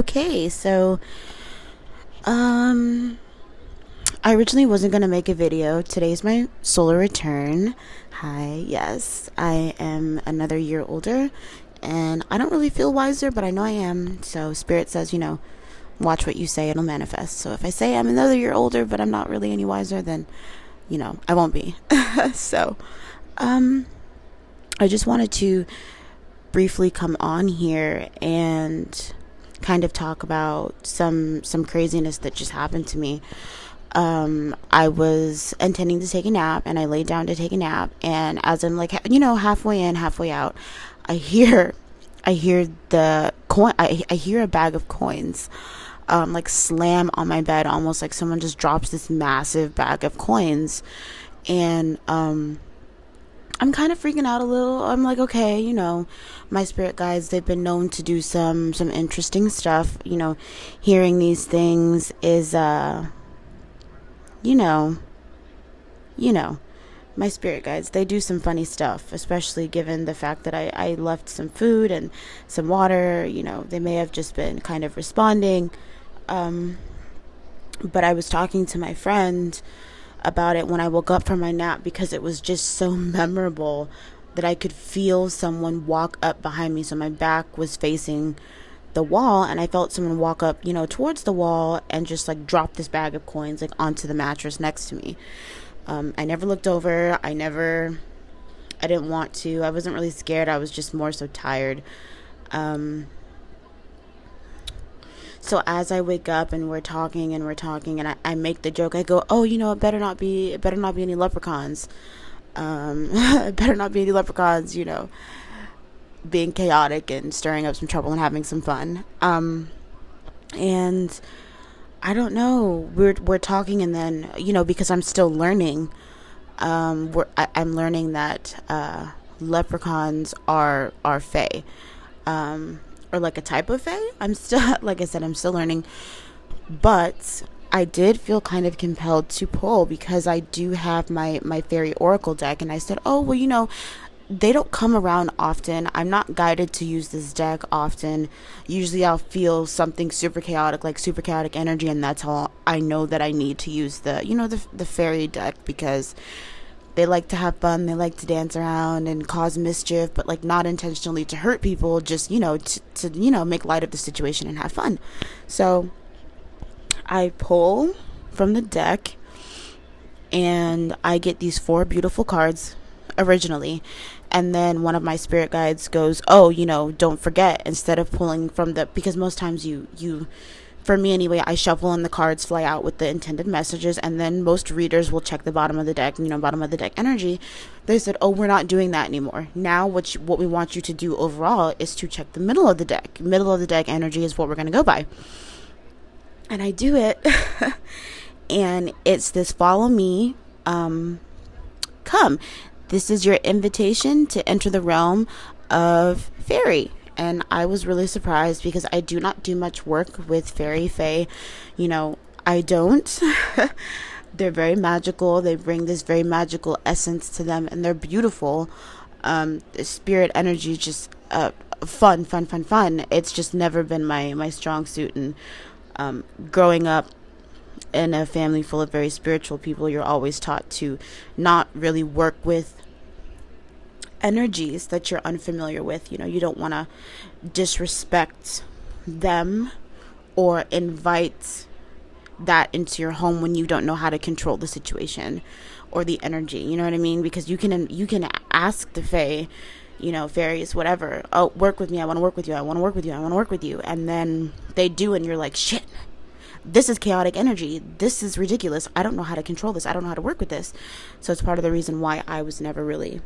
Okay, so um I originally wasn't going to make a video. Today's my solar return. Hi, yes, I am another year older and I don't really feel wiser, but I know I am. So spirit says, watch what you say, it'll manifest. So if I say I'm another year older but I'm not really any wiser, then I won't be. So I just wanted to briefly come on here and kind of talk about some craziness that just happened to me. I was intending to take a nap, and I laid down to take a nap, and as I'm like, halfway in, halfway out, I hear the coin. I hear a bag of coins, like slam on my bed, almost like someone just drops this massive bag of coins, and I'm kind of freaking out a little. I'm like, okay, my spirit guides, they've been known to do some interesting stuff. Hearing these things is you know, you know, my spirit guides, they do some funny stuff, especially given the fact that I left some food and some water. They may have just been kind of responding. But I was talking to my friend about it when I woke up from my nap, because it was just so memorable that I could feel someone walk up behind me. So my back was facing the wall, and I felt someone walk up, towards the wall and just like drop this bag of coins like onto the mattress next to me. I never looked over. I didn't want to. I wasn't really scared. I was just more so tired. So as I wake up and we're talking and I make the joke, I go, oh, it better not be any leprechauns. It better not be any leprechauns, being chaotic and stirring up some trouble and having some fun. And I don't know, we're talking, and then, because I'm still learning, I'm learning that, leprechauns are fae. Or like a type of fae. I'm still, like I said, I'm still learning, but I did feel kind of compelled to pull, because I do have my fairy oracle deck, and I said, oh, well, they don't come around often. I'm not guided to use this deck often. Usually I'll feel something super chaotic, like super chaotic energy, and that's all I know that I need to use the fairy deck, because they like to have fun, they like to dance around and cause mischief, but like not intentionally to hurt people, just, to make light of the situation and have fun. So I pull from the deck, and I get these 4 beautiful cards originally. And then one of my spirit guides goes, oh, don't forget, instead of pulling from because most times for me anyway, I shuffle and the cards fly out with the intended messages, and then most readers will check the bottom of the deck, bottom of the deck energy. They said, oh, we're not doing that anymore. Now what we want you to do overall is to check the middle of the deck. Middle of the deck energy is what we're going to go by. And I do it. And it's this follow me, come. This is your invitation to enter the realm of fairy. And I was really surprised, because I do not do much work with fairy fae. I don't. They're very magical. They bring this very magical essence to them, and they're beautiful. The spirit energy is just fun. It's just never been my strong suit. And growing up in a family full of very spiritual people, you're always taught to not really work with energies that you're unfamiliar with. You don't want to disrespect them or invite that into your home when you don't know how to control the situation or the energy. You know what I mean? Because you can ask the fae, fairies, whatever, oh, work with me, I want to work with you, I want to work with you, I want to work with you, and then they do, and you're like, shit, this is chaotic energy, this is ridiculous, I don't know how to control this, I don't know how to work with this. So it's part of the reason why I was never really,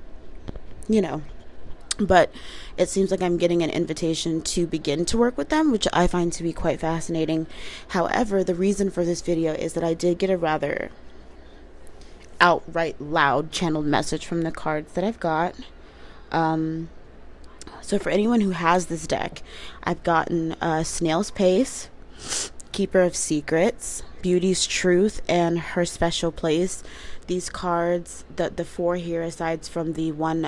but it seems like I'm getting an invitation to begin to work with them, which I find to be quite fascinating. However, the reason for this video is that I did get a rather outright loud channeled message from the cards that I've got. So for anyone who has this deck, I've gotten Snail's Pace, Keeper of Secrets, Beauty's Truth, and Her Special Place. These cards, the 4 here, aside from the one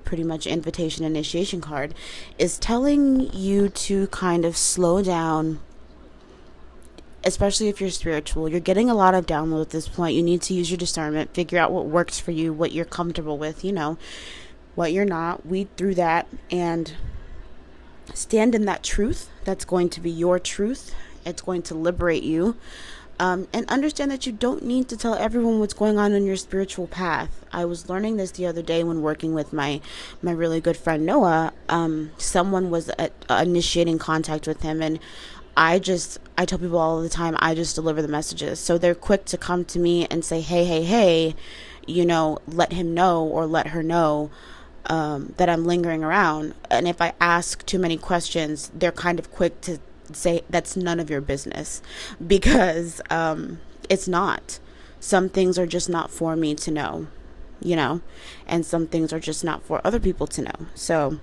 pretty much invitation initiation card, is telling you to kind of slow down especially if you're spiritual. You're getting a lot of download at this point. You need to use your discernment, figure out what works for you, what you're comfortable with, what you're not. Weed through that and stand in that truth. That's going to be your truth. It's going to liberate you. And understand that you don't need to tell everyone what's going on in your spiritual path. I was learning this the other day when working with my really good friend Noah. Someone was initiating contact with him, and I tell people all the time, I just deliver the messages. So they're quick to come to me and say, hey, let him know or let her know that I'm lingering around. And if I ask too many questions, they're kind of quick to say that's none of your business, because it's not. Some things are just not for me to know, and some things are just not for other people to know. So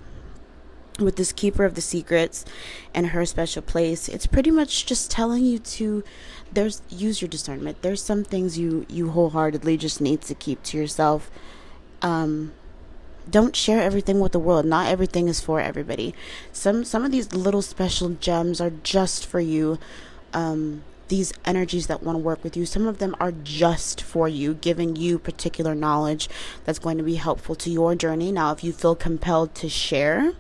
with this keeper of the secrets and her special place, it's pretty much just telling you to use your discernment. There's some things you wholeheartedly just need to keep to yourself. Don't share everything with the world. Not everything is for everybody. Some of these little special gems are just for you. These energies that want to work with you, some of them are just for you, giving you particular knowledge that's going to be helpful to your journey. Now, if you feel compelled to share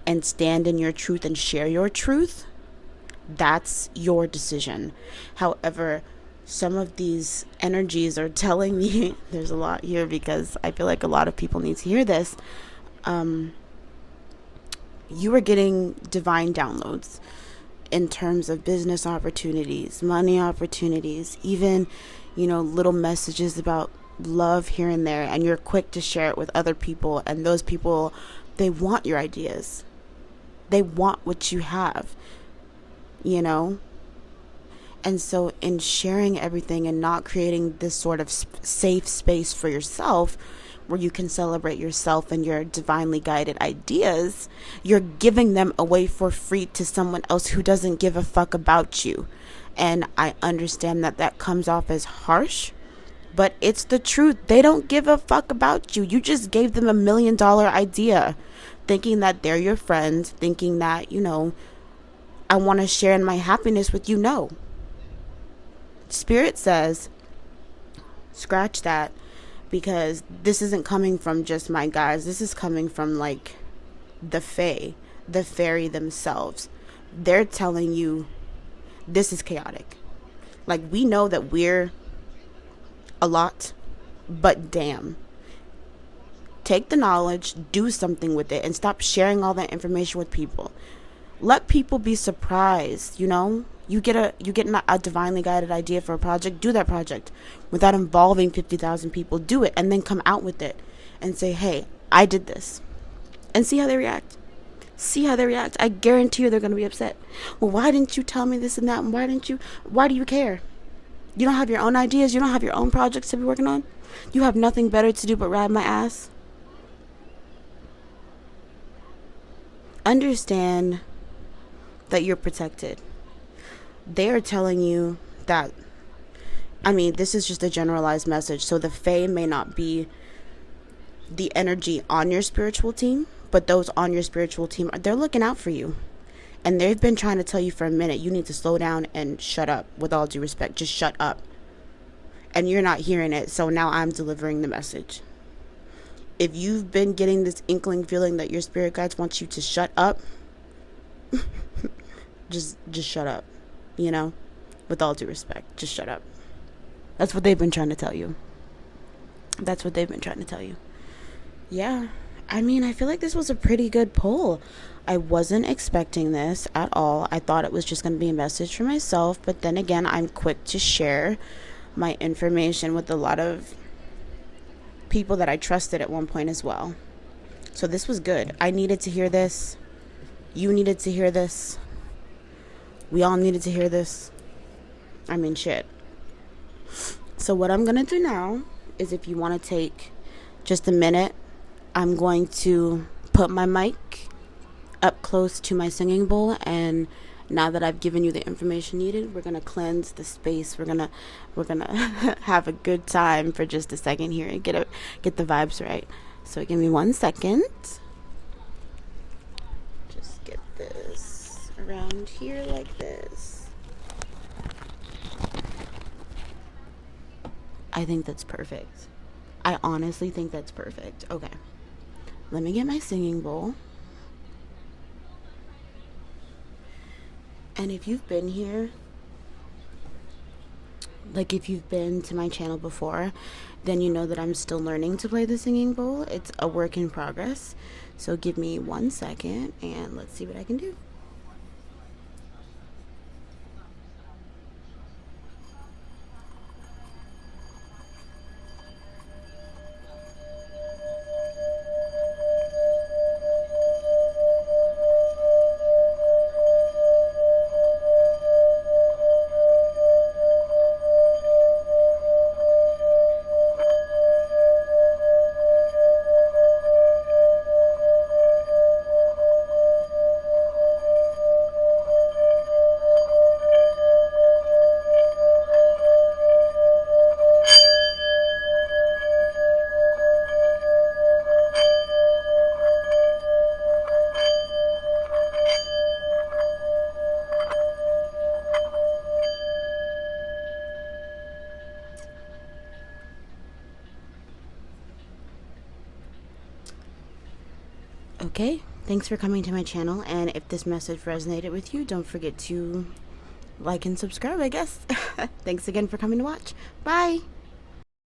and stand in your truth and share your truth, that's your decision. However, some of these energies are telling me, there's a lot here because I feel like a lot of people need to hear this. You are getting divine downloads in terms of business opportunities, money opportunities, even, little messages about love here and there. And you're quick to share it with other people. And those people, they want your ideas. They want what you have, And so in sharing everything and not creating this sort of safe space for yourself where you can celebrate yourself and your divinely guided ideas, you're giving them away for free to someone else who doesn't give a fuck about you. And I understand that comes off as harsh, but it's the truth. They don't give a fuck about you. You just gave them $1 million idea, thinking that they're your friends, thinking that, I want to share in my happiness with you. No. Spirit says, scratch that, because this isn't coming from just my guys. This is coming from the fae, the fairy themselves. They're telling you this is chaotic. We know that we're a lot, but damn. Take the knowledge, do something with it, and stop sharing all that information with people. Let people be surprised, You get a divinely guided idea for a project, do that project without involving 50,000 people. Do it and then come out with it and say, hey, I did this. And see how they react. I guarantee you they're going to be upset. Well, why didn't you tell me this and that? And why do you care? You don't have your own ideas? You don't have your own projects to be working on? You have nothing better to do but ride my ass? Understand that you're protected. They are telling you that, this is just a generalized message. So the fae may not be the energy on your spiritual team, but those on your spiritual team, they're looking out for you. And they've been trying to tell you for a minute, you need to slow down and shut up. With all due respect, just shut up. And you're not hearing it, so now I'm delivering the message. If you've been getting this inkling feeling that your spirit guides want you to shut up, just shut up. With all due respect, just shut up. That's what they've been trying to tell you. Yeah. I feel like this was a pretty good poll. I wasn't expecting this at all. I thought it was just going to be a message for myself. But then again, I'm quick to share my information with a lot of people that I trusted at one point as well. So this was good. I needed to hear this. You needed to hear this. We all needed to hear this. Shit. So what I'm going to do now is, if you want to take just a minute, I'm going to put my mic up close to my singing bowl, and now that I've given you the information needed, we're going to cleanse the space. We're going to have a good time for just a second here and get the vibes right. So give me 1 second. Just get this around here like this. I think that's perfect. I honestly think that's perfect. Okay. Let me get my singing bowl. And if you've been here, like if you've been to my channel before, then you know that I'm still learning to play the singing bowl. It's a work in progress. So give me 1 second and let's see what I can do. Okay, thanks for coming to my channel, and if this message resonated with you, don't forget to like and subscribe, I guess. Thanks again for coming to watch. Bye!